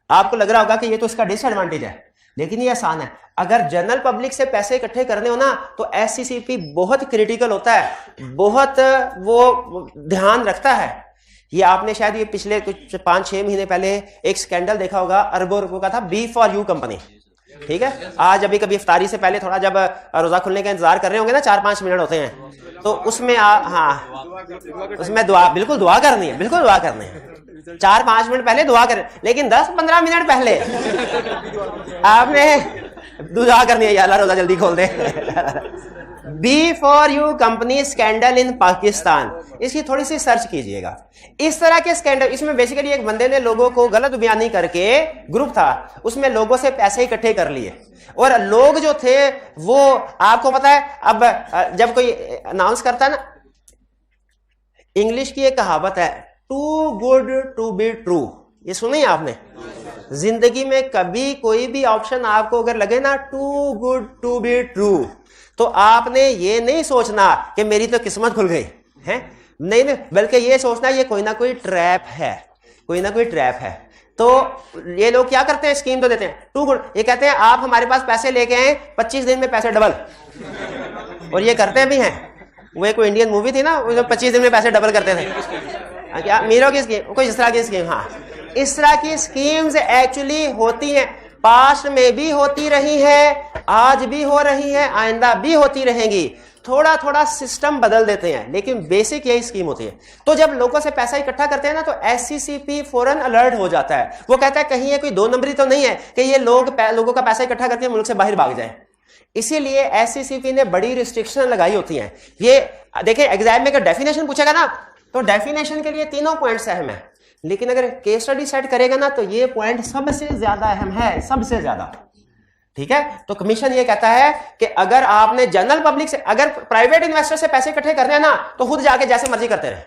आपको लग रहा होगा कि ये तो इसका डिसएडवांटेज है, लेकिन ये आसान है। अगर जनरल पब्लिक से पैसे इकट्ठे करने हो ना, तो एससीसीपी बहुत क्रिटिकल होता है, बहुत वो ध्यान रखता है। ये आपने शायद ये पिछले कुछ 5-6 महीने पहले एक स्कैंडल देखा होगा, अरबों रुपयों का था, B4U कंपनी। ठीक है, आज अभी कभी इफ्तारी से पहले थोड़ा जब रोजा खुलने का इंतजार कर रहे होंगे ना, 4-5 मिनट होते हैं, तो उसमें हाँ उसमें दुआ, बिल्कुल दुआ करनी है, बिल्कुल दुआ करनी है। 4-5 मिनट पहले दुआ करें, लेकिन 10-15 मिनट पहले आपने दुआ करनी है, या अल्लाह रोजा जल्दी खोल दे। B4U कंपनी स्कैंडल इन पाकिस्तान, इसकी थोड़ी सी सर्च कीजिएगा। इस तरह के स्कैंडल, इसमें बेसिकली एक बंदे ने लोगों को गलत बयानी करके, ग्रुप था उसमें लोगों से पैसे इकट्ठे कर लिए, और लोग जो थे वो, आपको पता है अब जब कोई अनाउंस करता है ना, इंग्लिश की एक कहावत है, too good to be true, ये सुनी आपने? जिंदगी में कभी कोई भी ऑप्शन आपको अगर लगे ना too good to be true, तो आपने ये नहीं सोचना कि मेरी तो किस्मत खुल गई है, नहीं, बल्कि ये सोचना ये कोई ना कोई ट्रैप है, कोई ना कोई ट्रैप है। तो ये लोग क्या करते हैं, स्कीम तो देते हैं टू गुड, ये कहते हैं आप हमारे पास पैसे लेके आए, 25 दिन में पैसे डबल, और ये करते भी हैं। वो कोई इंडियन मूवी थी ना, वो 25 दिन में पैसे डबल करते थे, क्या मीरों की स्कीम, कोई इस तरह की स्कीम। हाँ, इस तरह की स्कीम्स एक्चुअली होती हैं, पास्ट में भी होती रही है, आज भी हो रही है, आइंदा भी होती रहेंगी। थोड़ा थोड़ा सिस्टम बदल देते हैं, लेकिन बेसिक यही स्कीम होती है। तो जब लोगों से पैसा इकट्ठा करते हैं ना, तो एससीसीपी फौरन अलर्ट हो जाता है। वो कहता है कहीं ये कोई 2 नंबरी तो नहीं है कि ये लोगों का पैसा इकट्ठा करके मुल्क से बाहर भाग जाए। इसीलिए एससीसीपी ने बड़ी रिस्ट्रिक्शन लगाई होती हैं। ये देखिए, एग्जाम में अगर डेफिनेशन पूछेगा ना, तो डेफिनेशन के लिए तीनों पॉइंट्स अहम है, लेकिन अगर केस स्टडी सेट करेगा ना, तो ये पॉइंट सबसे ज्यादा अहम है, सबसे ज्यादा। ठीक है, तो कमीशन ये कहता है कि अगर आपने जनरल पब्लिक से, अगर प्राइवेट इन्वेस्टर से पैसे इकट्ठे करने हैं ना, तो खुद जाके जैसे मर्जी करते रहे,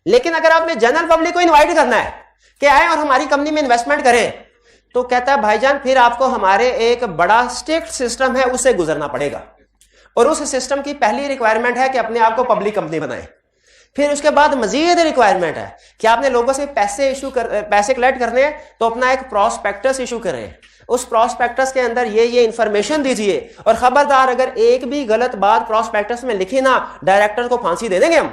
लेकिन अगर आपने जनरल पब्लिक को इनवाइट करना है कि आए और हमारी कंपनी में इन्वेस्टमेंट करें, तो कहता है भाईजान फिर आपको हमारे एक बड़ा स्ट्रिक्ट सिस्टम है, उससे गुजरना पड़ेगा। और उस सिस्टम की पहली रिक्वायरमेंट है कि अपने आप को पब्लिक कंपनी बनाए। फिर उसके बाद मजीद रिक्वायरमेंट है कि आपने लोगों से पैसे कलेक्ट करने हैं, तो अपना एक प्रोस्पेक्टस इशू करें। उस प्रोस्पेक्टस के अंदर ये इंफॉर्मेशन दीजिए, और खबरदार अगर एक भी गलत बात प्रोस्पेक्टस में लिखी ना, डायरेक्टर को फांसी दे देंगे हम।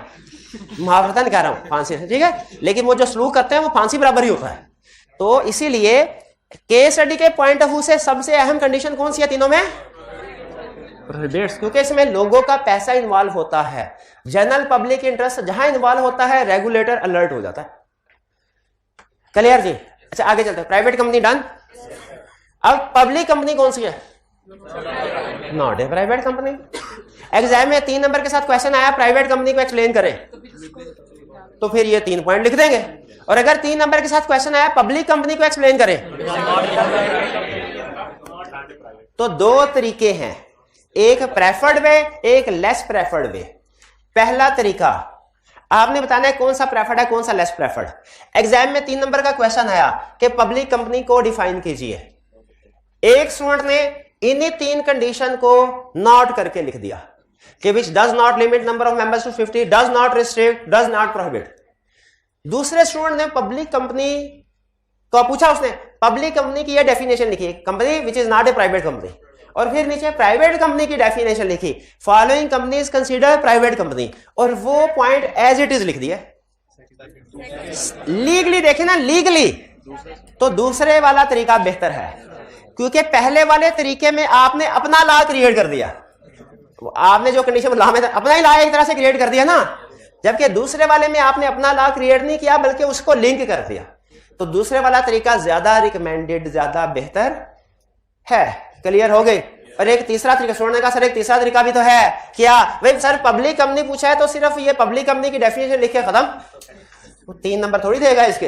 मुहावरतन कह रहा हूं, फांसी, ठीक है, लेकिन वो जो सलूक करते हैं वो फांसी बराबर ही होता है। तो इसीलिए केस स्टडी के पॉइंट ऑफ व्यू से सबसे अहम कंडीशन कौन सी है तीनों में? क्योंकि इसमें लोगों का पैसा इन्वॉल्व होता है। जनरल पब्लिक इंटरेस्ट जहां इन्वॉल्व होता है, रेगुलेटर अलर्ट हो जाता है। क्लियर जी? अच्छा आगे चलते हैं। Private company done. अब पब्लिक कंपनी कौन सी है? Not a private company. Exam में 3 नंबर के साथ क्वेश्चन आया, प्राइवेट कंपनी को एक्सप्लेन करें, तो फिर ये 3 पॉइंट लिख देंगे। और अगर 3 नंबर के साथ क्वेश्चन आया, पब्लिक कंपनी को एक्सप्लेन करें, तो 2 तरीके हैं, एक प्रेफर्ड वे, एक लेस प्रेफर्ड वे। पहला तरीका, आपने बताना है कौन सा प्रेफर्ड है कौन सा लेस प्रेफर्ड। एग्जाम में 3 नंबर का क्वेश्चन आया कि पब्लिक कंपनी को डिफाइन कीजिए। एक स्टूडेंट ने इन्हीं 3 कंडीशन को नोट करके लिख दिया कि which does not limit number of members to 50, does not restrict, does not prohibit. दूसरे स्टूडेंट ने पब्लिक कंपनी को पूछा, उसने पब्लिक कंपनी की यह डेफिनेशन लिखी, company which is not a private company, और फिर नीचे प्राइवेट कंपनी की डेफिनेशन लिखी, following companies consider private company, और वो पॉइंट एज इट इज लिख दिया। लीगली देखे ना, लीगली तो दूसरे वाला तरीका बेहतर है, क्योंकि पहले वाले तरीके में आपने अपना लॉ क्रिएट कर दिया, आपने जो कंडीशन लॉ में अपना ही लॉ एक तरह से क्रिएट कर दिया ना, जबकि दूसरे वाले में आपने अपना लॉ क्रिएट नहीं किया बल्कि उसको लिंक कर दिया। तो दूसरे वाला तरीका ज्यादा रिकमेंडेड, ज्यादा बेहतर है। क्लियर हो गई। और एक तीसरा तरीका छोड़ने का, सर एक तीसरा तरीका भी तो है क्या भाई, सर पब्लिक कंपनी पूछा है तो सिर्फ ये पब्लिक कंपनी की डेफिनेशन लिख के खत्म, तो 3 नंबर थोड़ी देगा इसके,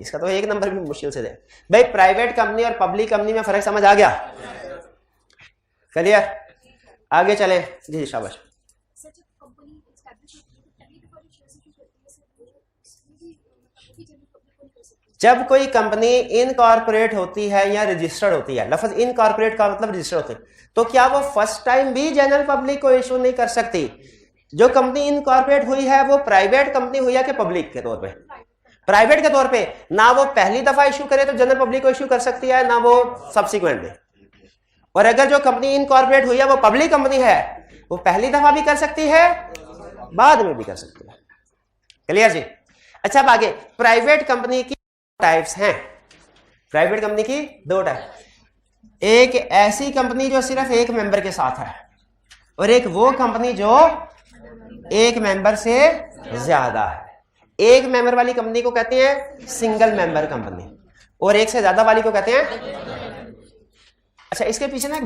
इसका तो 1 नंबर भी मुश्किल से दे। भाई प्राइवेट कंपनी और पब्लिक कंपनी में फर्क समझ आ गया? क्लियर, आगे चले जी, शाबाश। जब कोई कंपनी इनकॉर्पोरेट होती है या रजिस्टर्ड होती है, लफ्ज इनकॉर्पोरेट का मतलब रजिस्टर्ड होती है, तो क्या वो फर्स्ट टाइम भी जनरल पब्लिक को इशू नहीं कर सकती? जो कंपनी इनकॉर्पोरेट हुई है वो प्राइवेट कंपनी हुई है कि पब्लिक के तौर पे? प्राइवेट के तौर पे ना वो पहली दफा इशू करे तो जनरल पब्लिक को इशू कर सकती है, ना वो सब्सिक्वेंटली। और अगर जो कंपनी इनकॉर्पोरेट हुई है वो पब्लिक कंपनी है, वो पहली दफा भी कर सकती है, बाद में भी कर सकती है। क्लियर जी? अच्छा, अब आगे प्राइवेट कंपनी की टाइप्स हैं। प्राइवेट कंपनी की 2 टाइप, एक ऐसी कंपनी जो सिर्फ एक मेंबर के साथ है, और एक वो कंपनी जो एक मेंबर से ज्यादा है। एक मेंबर वाली कंपनी को कहते हैं सिंगल मेंबर कंपनी, और एक से ज्यादा वाली को कहते हैं। अच्छा, इसके पीछे ना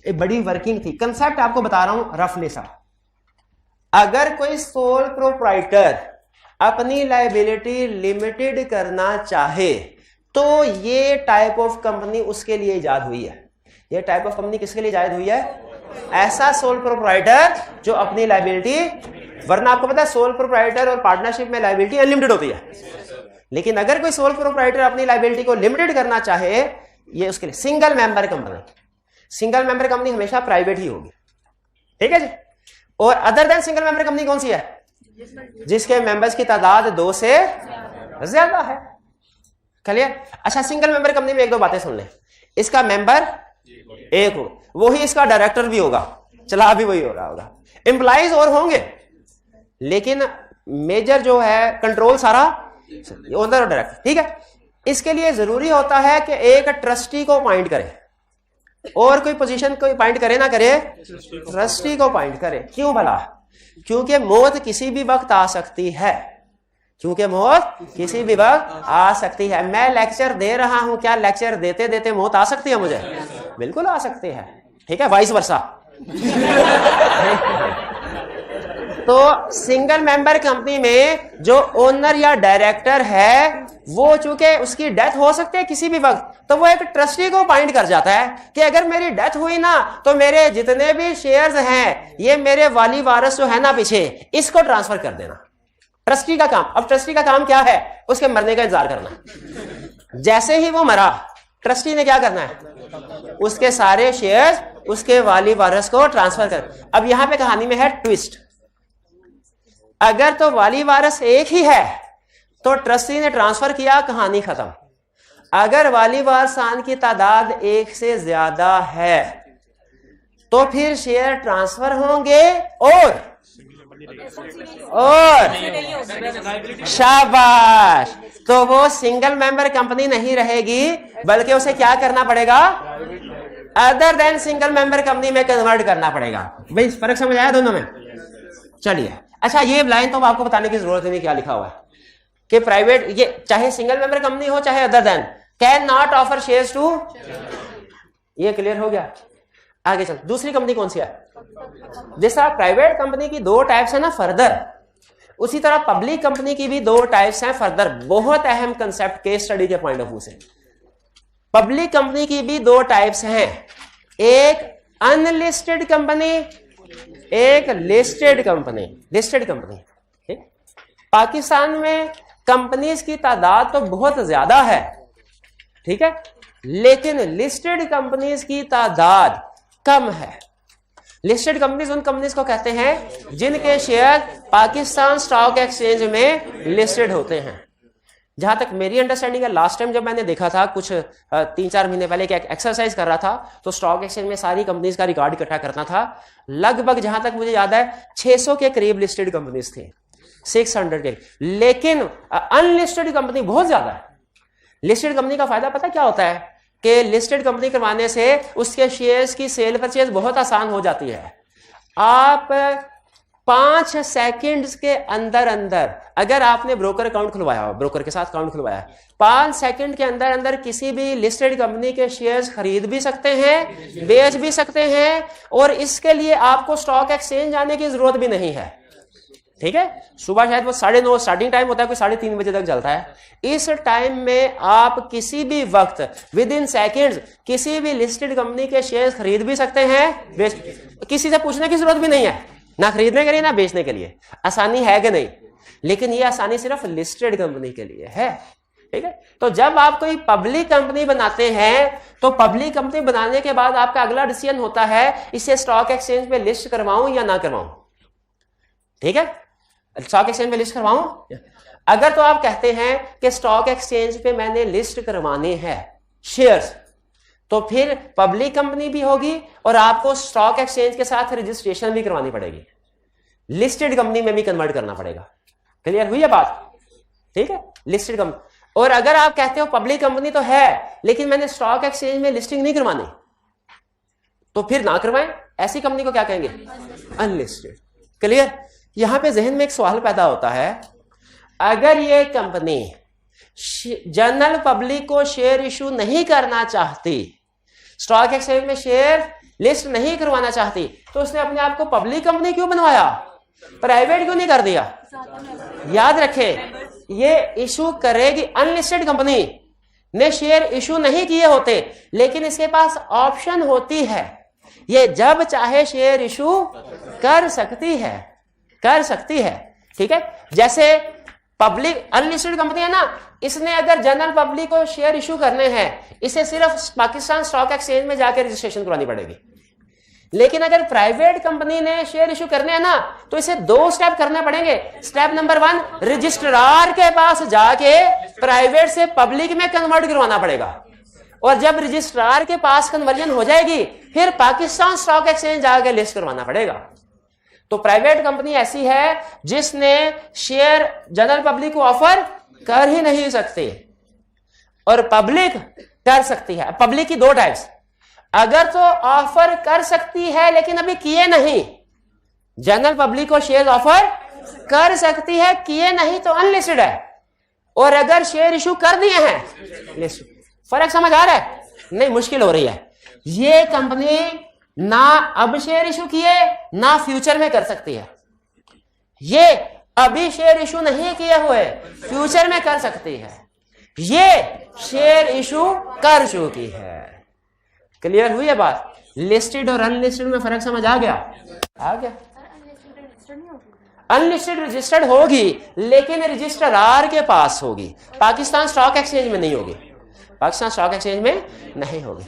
एक बड़ी वर्किंग थी, कंसेप्ट आपको बता रहा हूं रफली सा। अगर कोई सोल प्रोप्राइटर अपनी लायबिलिटी लिमिटेड करना चाहे तो ये टाइप ऑफ कंपनी उसके लिए इजाद हुई है। ये टाइप ऑफ कंपनी किसके लिए इजाद हुई है? ऐसा सोल प्रोप्राइटर जो अपनी लायबिलिटी, वरना आपको पता है सोल प्रोप्राइटर और पार्टनरशिप में लायबिलिटी अनलिमिटेड होती है, लेकिन अगर कोई सोल प्रोप्राइटर अपनी लायबिलिटी को लिमिटेड करना चाहे, ये उसके लिए single member company. Single member company हमेशा प्राइवेट ही होगी, ठीक है जी। और other than single member company कौन सी है? जिसके मेंबर्स की तादाद 2 से ज्यादा है। क्लियर? अच्छा, सिंगल मेंबर कंपनी में 1-2 बातें सुन लें। इसका मेंबर एक हो, वही इसका डायरेक्टर भी होगा, चला भी वही हो रहा होगा, एम्प्लॉइज और होंगे, लेकिन मेजर जो है कंट्रोल सारा ओनर और डायरेक्टर, ठीक है। इसके लिए जरूरी होता है कि एक ट्रस्टी को अपॉइंट करे, और कोई पोजीशन को अपॉइंट करे ना करे, ट्रस्टी को अपॉइंट करे। क्यों भला? क्योंकि मौत किसी भी वक्त आ सकती है, क्योंकि मौत किसी भी वक्त आ सकती है। मैं लेक्चर दे रहा हूं, क्या लेक्चर देते देते मौत आ सकती है मुझे? बिल्कुल आ सकती है, ठीक है, वाइस वर्सा। तो सिंगल मेंबर कंपनी में जो ओनर या डायरेक्टर है, वो चूंकि उसकी डेथ हो सकती है किसी भी वक्त, तो वो एक ट्रस्टी को अपॉइंट कर जाता है कि अगर मेरी डेथ हुई ना, तो मेरे जितने भी शेयर्स हैं, ये मेरे वाली वारिस जो है ना पीछे, इसको ट्रांसफर कर देना। ट्रस्टी का काम, अब ट्रस्टी का काम क्या है? उसके मरने का इंतजार करना। जैसे ही वो मरा, ट्रस्टी ने क्या करना है? उसके सारे शेयर्स उसके वाली वारिस को ट्रांसफर कर। अब यहां पे कहानी में है ट्विस्ट। अगर तो वाली वारिस एक ही है तो ट्रस्टी ने ट्रांसफर किया, कहानी खत्म। अगर वाली वारिसान की तादाद 1 से ज्यादा है तो फिर शेयर ट्रांसफर होंगे और शाबाश, तो वो सिंगल मेंबर कंपनी नहीं रहेगी, बल्कि उसे क्या करना पड़ेगा? Other than single member company में कन्वर्ट करना पड़ेगा। भाई फर्क समझ आया दोनों में? चलिए, अच्छा ये लाइन तो आपको बताने की जरूरत नहीं, क्या लिखा हुआ है कि प्राइवेट, ये चाहे सिंगल मेंबर कंपनी हो चाहे other than, can not offer shares to. ये क्लियर हो गया? आगे चल, दूसरी कंपनी कौन सी है? जैसा प्राइवेट कंपनी की 2 टाइप्स है ना फर्दर, उसी तरह पब्लिक कंपनी की भी 2 टाइप्स हैं फर्दर। बहुत अहम कंसेप्ट केस स्टडी के पॉइंट ऑफ व्यू से। पब्लिक कंपनी की भी 2 टाइप्स हैं, एक अनलिस्टेड कंपनी, एक listed company. Listed company, Pakistan में कंपनीज की तादाद तो बहुत ज्यादा है, ठीक है, लेकिन लिस्टेड कंपनीज की तादाद कम है। लिस्टेड कंपनीज उन कंपनीज को कहते हैं जिनके शेयर पाकिस्तान स्टॉक एक्सचेंज में लिस्टेड होते हैं। जहां तक मेरी अंडरस्टैंडिंग है, लास्ट टाइम जब मैंने देखा था कुछ 3-4 महीने पहले एक एक्सरसाइज कर रहा था, तो स्टॉक एक्सचेंज में सारी कंपनीज का रिकॉर्ड इकट्ठा करना था। लगभग जहां तक मुझे याद है 600 के करीब लिस्टेड कंपनीज थी, 600 के, लेकिन अनलिस्टेड कंपनी बहुत ज्यादा है। लिस्टेड कंपनी का फायदा पता क्या होता है कि लिस्टेड कंपनी करवाने से उसके शेयर्स की सेल परचेज बहुत आसान हो जाती है। आप 5 सेकंड्स के अंदर अंदर, अगर आपने ब्रोकर अकाउंट खुलवाया, ब्रोकर के साथ अकाउंट खुलवाया, 5 सेकंड के अंदर अंदर किसी भी लिस्टेड कंपनी के शेयर्स खरीद भी सकते हैं, बेच भी सकते हैं, और इसके लिए आपको स्टॉक एक्सचेंज जाने की जरूरत भी नहीं है। ठीक है, सुबह शायद वो 9:30 स्टार्टिंग टाइम होता है, कोई 3:30 बजे तक चलता है। इस टाइम में आप किसी भी वक्त विद इन सेकेंड्स किसी भी लिस्टेड कंपनी के शेयर्स खरीद भी सकते हैं, किसी से पूछने की जरूरत भी नहीं है, ना खरीदने के लिए ना बेचने के लिए। आसानी है कि नहीं? लेकिन ये आसानी सिर्फ लिस्टेड कंपनी के लिए है। ठीक है, तो जब आप कोई पब्लिक कंपनी बनाते हैं तो पब्लिक कंपनी बनाने के बाद आपका अगला डिसीजन होता है इसे स्टॉक एक्सचेंज पे लिस्ट करवाऊं या ना करवाऊं। ठीक है, स्टॉक एक्सचेंज पे लिस्ट करवाऊं। अगर तो आप कहते हैं कि स्टॉक एक्सचेंज पे मैंने लिस्ट करवाने हैं शेयर्स, तो फिर पब्लिक कंपनी भी होगी और आपको स्टॉक एक्सचेंज के साथ रजिस्ट्रेशन भी करवानी पड़ेगी, लिस्टेड कंपनी में भी कन्वर्ट करना पड़ेगा। क्लियर हुई है बात? ठीक है, लिस्टेड कंपनी। और अगर आप कहते हो पब्लिक कंपनी तो है लेकिन मैंने स्टॉक एक्सचेंज में लिस्टिंग नहीं करवानी, तो फिर ना करवाएं। ऐसी कंपनी को क्या कहेंगे? अनलिस्टेड। क्लियर? यहां पे जहन में एक सवाल पैदा होता है, अगर ये कंपनी जनरल पब्लिक को शेयर इशू नहीं करना चाहती, स्टॉक एक्सचेंज में शेयर लिस्ट नहीं करवाना चाहती, तो उसने अपने आप को पब्लिक कंपनी क्यों बनवाया, प्राइवेट क्यों नहीं कर दिया? याद रखें, ये इशू करेगी, अनलिस्टेड कंपनी ने शेयर इशू नहीं किए होते, लेकिन इसके पास ऑप्शन होती है, ये जब चाहे शेयर इशू कर सकती है, कर सकती है। ठीक है, जैसे पब्लिक अनलिस्टेड कंपनी है ना, इसने अगर जनरल पब्लिक को शेयर इशू करने हैं, इसे सिर्फ पाकिस्तान स्टॉक एक्सचेंज में जाकर रजिस्ट्रेशन करवानी पड़ेगी। लेकिन अगर प्राइवेट कंपनी ने शेयर इशू करने हैं ना, तो इसे 2 स्टेप करने पड़ेंगे। स्टेप नंबर 1, रजिस्ट्रार के पास जाके प्राइवेट से पब्लिक में कन्वर्ट करवाना पड़ेगा, और जब रजिस्ट्रार के पास कन्वर्जन हो जाएगी फिर पाकिस्तान स्टॉक एक्सचेंज जाके लिस्ट करवाना पड़ेगा। तो प्राइवेट कंपनी ऐसी है जिसने शेयर जनरल पब्लिक को ऑफर कर ही नहीं सकती, और पब्लिक कर सकती है। पब्लिक की 2 टाइप्स, अगर तो ऑफर कर सकती है लेकिन अभी किए नहीं, जनरल पब्लिक को शेयर ऑफर कर सकती है, किए नहीं तो अनलिस्टेड है, और अगर शेयर इशू कर दिए हैं लिस्टेड। फर्क समझ आ रहा है? नहीं, मुश्किल हो रही है। ये कंपनी ना अब शेयर इशू किए ना फ्यूचर में कर सकती है, ये अभी शेयर इशू नहीं किए हुए फ्यूचर में कर सकती है, ये शेयर इशू कर चुकी है। क्लियर हुई है बात? लिस्टेड और अनलिस्टेड में फर्क समझ आ गया? आ गया। अनलिस्टेड रजिस्टर्ड होगी लेकिन रजिस्ट्रार के पास होगी, पाकिस्तान स्टॉक एक्सचेंज में नहीं होगी, पाकिस्तान स्टॉक एक्सचेंज में नहीं होगी।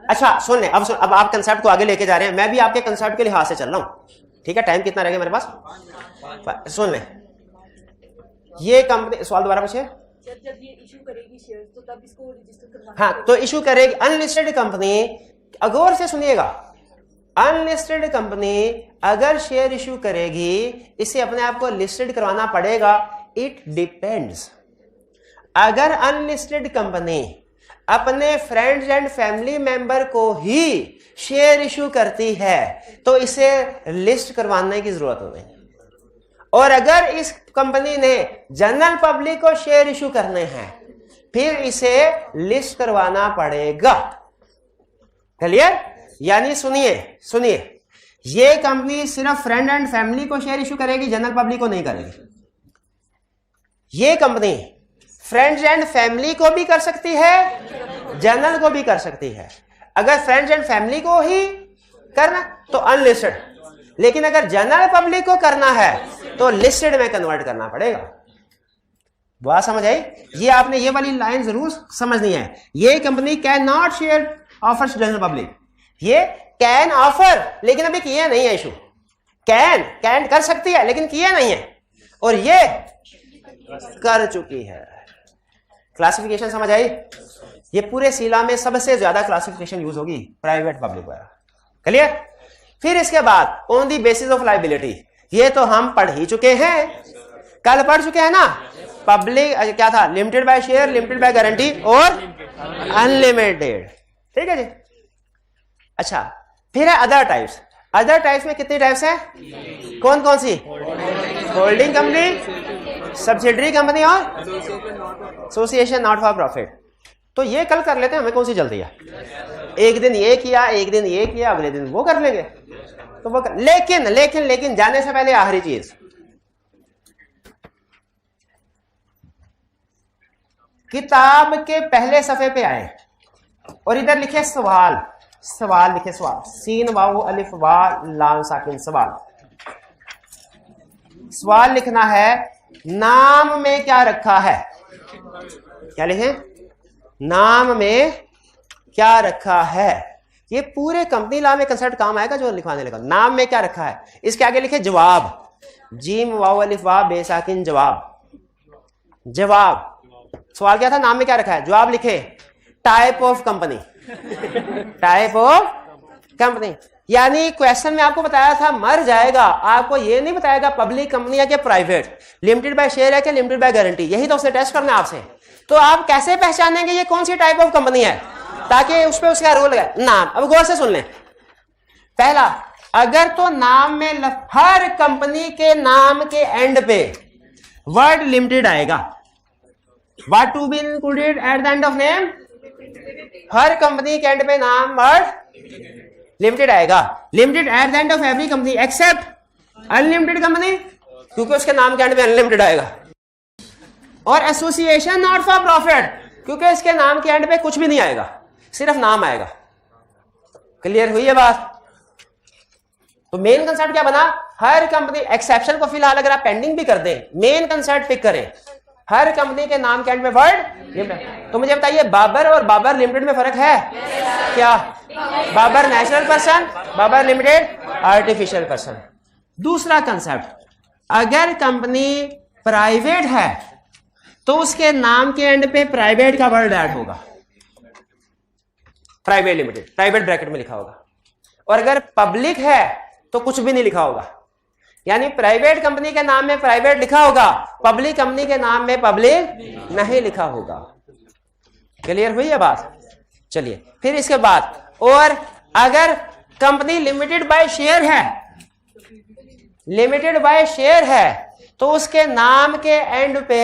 अच्छा सुन ले, अब आप कंसेप्ट को आगे लेके जा रहे हैं, मैं भी आपके कंसेप्ट के लिहाज से चल रहा हूं। ठीक है, टाइम कितना रह गया मेरे पास? सुन ले, ये कंपनी, सवाल दोबारा पूछिए। जब ये इशू करेगी शेयर तो तब इसको रजिस्टर करवाना। हाँ, तो इशू करेगी अनलिस्टेड कंपनी, गौर से सुनिएगा, अनलिस्टेड कंपनी अगर शेयर इशू करेगी इसे अपने आप को लिस्टेड करवाना पड़ेगा। It depends. अगर अनलिस्टेड कंपनी अपने फ्रेंड्स एंड फैमिली मेंबर को ही शेयर इशू करती है तो इसे लिस्ट करवाने की जरूरत नहीं, और अगर इस कंपनी ने जनरल पब्लिक को शेयर इशू करने हैं फिर इसे लिस्ट करवाना पड़ेगा। क्लियर? यानी सुनिए सुनिए, ये कंपनी सिर्फ फ्रेंड एंड फैमिली को शेयर इशू करेगी, जनरल पब्लिक को नहीं करेगी। ये कंपनी फ्रेंड्स एंड फैमिली को भी कर सकती है, जनरल को भी कर सकती है। अगर फ्रेंड्स एंड फैमिली को ही करना तो अनलिस्टेड, लेकिन अगर जनरल पब्लिक को करना है तो लिस्टेड में कन्वर्ट करना पड़ेगा। बात समझ आई? ये आपने ये वाली लाइन जरूर समझनी है। ये company can not share offer general public, ये कैन ऑफर लेकिन अभी किया नहीं है। इशू कैन कर सकती है लेकिन किया नहीं है, और ये कर चुकी है। क्लासिफिकेशन समझ आई? ये पूरे सीला में सबसे ज्यादा क्लासिफिकेशन यूज होगी प्राइवेट पब्लिक वगैरह। क्लियर? फिर इसके बाद on the basis of liability, ये तो हम पढ़ ही चुके हैं, कल पढ़ चुके हैं ना। पब्लिक क्या था? Limited by share, limited by guarantee और अनलिमिटेड। ठीक है जी। अच्छा, फिर है अदर टाइप्स। अदर टाइप्स में कितनी टाइप्स है? कौन कौन सी? होल्डिंग कंपनी, सब्सिडरी कंपनी और एसोसिएशन नॉट फॉर प्रॉफिट। तो ये कल कर लेते हैं, हमें कौन सी जल्दी है? एक दिन ये किया, एक दिन ये किया, अगले दिन वो कर लेंगे तो वो कर। लेकिन जाने से पहले आखिरी चीज, किताब के पहले सफे पे आए और इधर लिखे सवाल लिखे, सवाल सीन वाव अलिफ वा लाम साकिन सवाल लिखना है। नाम में क्या रखा है? क्या लिखें? नाम में क्या रखा है? ये पूरे कंपनी लॉ में कंसेप्ट काम आएगा जो लिखवाने लगा। नाम में क्या रखा है? इसके आगे लिखे जवाब, जीम वाव अलिफ वा बेसाकिन जवाब। सवाल क्या था? नाम में क्या रखा है? जवाब लिखे type of company, type of company. यानी क्वेश्चन में आपको बताया था मर जाएगा, आपको ये नहीं बताएगा पब्लिक कंपनी है क्या प्राइवेट, लिमिटेड बाय शेयर है क्या लिमिटेड बाय गारंटी। यही तो उसने टेस्ट करना है आपसे। तो आप कैसे पहचानेंगे ये कौन सी टाइप ऑफ कंपनी है, ताकि उस पर उसका रूल लगाए। नाम, अब गौर से सुन लें। पहला, अगर तो नाम में हर कंपनी के नाम के एंड पे वर्ड लिमिटेड आएगा, what to be included at the end of name, हर कंपनी के एंड पे नाम वर्ड लिमिटेड आएगा। Limited at the end of every company except unlimited company, क्योंकि उसके नाम के एंड पे अनलिमिटेड आएगा। और एसोसिएशन नॉट फॉर प्रॉफिट, क्योंकि इसके नाम के एंड पे कुछ भी नहीं आएगा, सिर्फ नाम आएगा। क्लियर हुई है बात? तो मेन कंसेप्ट क्या बना? हर कंपनी, एक्सेप्शन को फिलहाल अगर आप पेंडिंग भी कर दें, मेन कंसेप्ट पिक करें, हर कंपनी के नाम के एंड में वर्ड लिमिटेड। तो मुझे बताइए बाबर और बाबर लिमिटेड में फर्क है क्या? Babar natural person, Babar limited artificial person. दूसरा कंसेप्ट, अगर कंपनी प्राइवेट है तो उसके नाम के एंड पे प्राइवेट का वर्ड ऐड होगा, प्राइवेट लिमिटेड, प्राइवेट ब्रैकेट में लिखा होगा। और अगर पब्लिक है तो कुछ भी नहीं लिखा होगा। यानी प्राइवेट कंपनी के नाम में प्राइवेट लिखा होगा, पब्लिक कंपनी के नाम में पब्लिक नहीं लिखा होगा। क्लियर हुई है बात? चलिए फिर इसके बाद, और अगर कंपनी लिमिटेड बाय शेयर है, लिमिटेड बाय शेयर है तो उसके नाम के एंड पे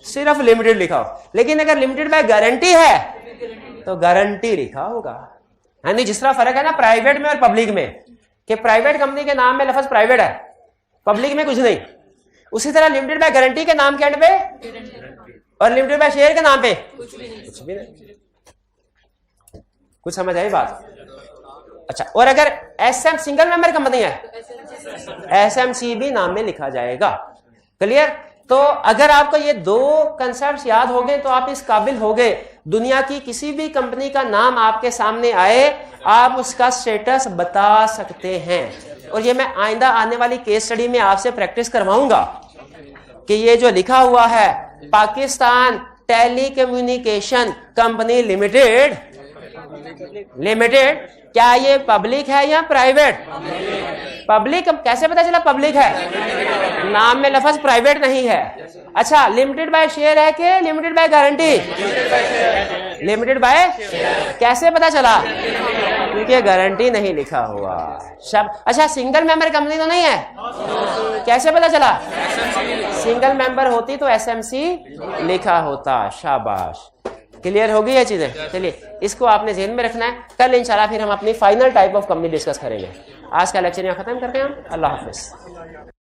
सिर्फ लिमिटेड लिखा हो। लेकिन अगर लिमिटेड बाय गारंटी है तो गारंटी लिखा होगा। यानी जिस तरह फर्क है ना प्राइवेट में और पब्लिक में, कि प्राइवेट कंपनी के नाम में लफ्ज प्राइवेट है, पब्लिक में कुछ नहीं, उसी तरह लिमिटेड बाय गारंटी के नाम के एंड पे और लिमिटेड बाय शेयर के नाम पे कुछ भी नहीं। कुछ समझ आई बात? अच्छा, और अगर एसएम सिंगल मेंबर कंपनी है, एसएमसी भी नाम में लिखा जाएगा। क्लियर? तो अगर आपको ये दो कंसेप्ट याद हो गए तो आप इस काबिल हो गए, दुनिया की किसी भी कंपनी का नाम आपके सामने आए आप उसका स्टेटस बता सकते हैं। और ये मैं आइंदा आने वाली केस स्टडी में आपसे प्रैक्टिस करवाऊंगा कि ये जो लिखा हुआ है पाकिस्तान टेलीकम्युनिकेशन कंपनी लिमिटेड, क्या ये पब्लिक है या प्राइवेट? पब्लिक कैसे पता चला पब्लिक है? नाम में लफ्ज प्राइवेट नहीं है। अच्छा, लिमिटेड बाय शेयर है कि limited by guarantee? Limited by, कैसे पता चला? क्योंकि गारंटी नहीं लिखा हुआ। अच्छा, सिंगल मेंबर कंपनी तो नहीं है, कैसे पता चला? सिंगल मेंबर होती तो एसएमसी लिखा होता। शाबाश, क्लियर हो गई ये चीजें? चलिए इसको आपने ध्यान में रखना है। कल इंशाल्लाह फिर हम अपनी final type of company discuss करेंगे। आज का लेक्चर यहाँ खत्म करते हैं हम। अल्लाह हाफिज।